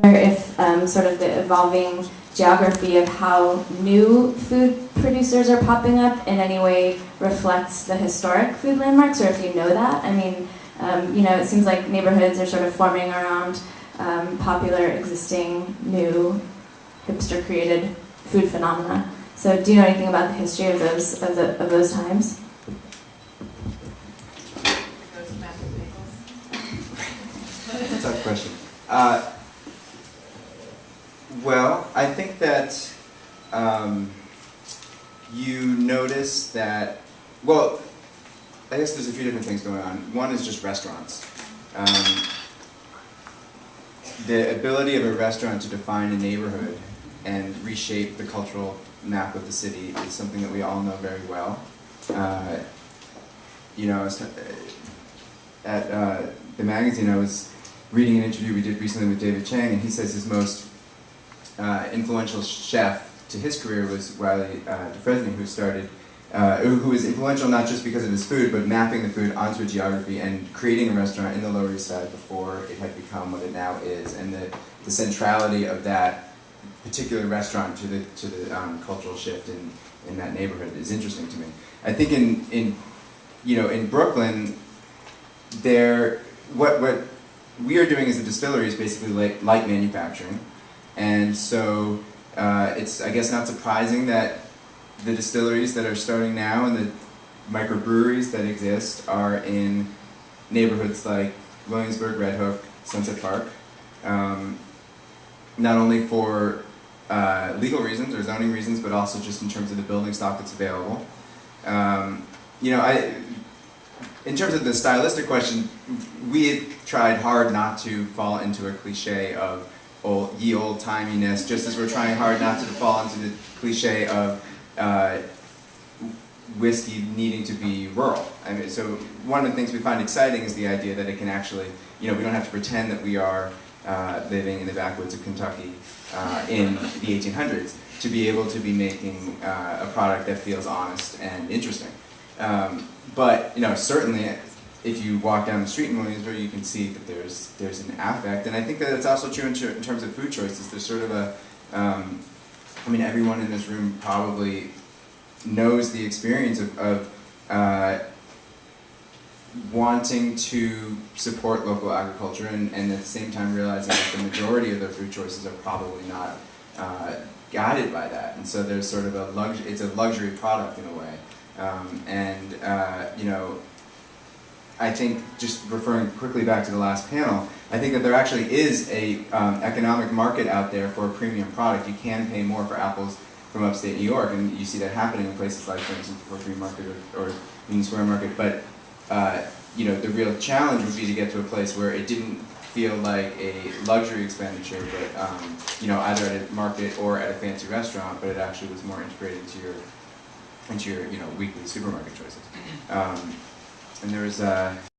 wonder if sort of the evolving geography of how new food producers are popping up in any way reflects the historic food landmarks, or if you know that. I mean, it seems like neighborhoods are sort of forming around popular, existing, new, hipster-created food phenomena. So, do you know anything about the history of those times? Tough question. Well, I think that you notice that, well, I guess there's a few different things going on. One is just restaurants. The ability of a restaurant to define a neighborhood and reshape the cultural map of the city is something that we all know very well. At the magazine, I was reading an interview we did recently with David Chang, and he says his most influential chef to his career was Wiley Dufresne, who was influential not just because of his food, but mapping the food onto a geography and creating a restaurant in the Lower East Side before it had become what it now is, and the centrality of that particular restaurant to the cultural shift in that neighborhood is interesting to me. I think in Brooklyn, what we are doing as a distillery is basically light manufacturing, and so it's, I guess, not surprising that the distilleries that are starting now and the microbreweries that exist are in neighborhoods like Williamsburg, Red Hook, Sunset Park, not only for legal reasons or zoning reasons, but also just in terms of the building stock that's available. In terms of the stylistic question, we had tried hard not to fall into a cliche of ye old timiness, just as we're trying hard not to fall into the cliche of whiskey needing to be rural. I mean, so one of the things we find exciting is the idea that it can actually, we don't have to pretend that we are living in the backwoods of Kentucky in the 1800s to be able to be making a product that feels honest and interesting. But certainly, if you walk down the street in Williamsburg, you can see that there's an affect, and I think that it's also true in terms of food choices. There's sort of everyone in this room probably knows the experience of wanting to support local agriculture, and at the same time realizing that the majority of their food choices are probably not guided by that, and so there's sort of it's a luxury product in a way. I think, just referring quickly back to the last panel, I think that there actually is a economic market out there for a premium product. You can pay more for apples from upstate New York, and you see that happening in places like, for instance, the Fourth Market or Union Square Market. But the real challenge would be to get to a place where it didn't feel like a luxury expenditure, but either at a market or at a fancy restaurant, but it actually was more integrated into your weekly supermarket choices. And there was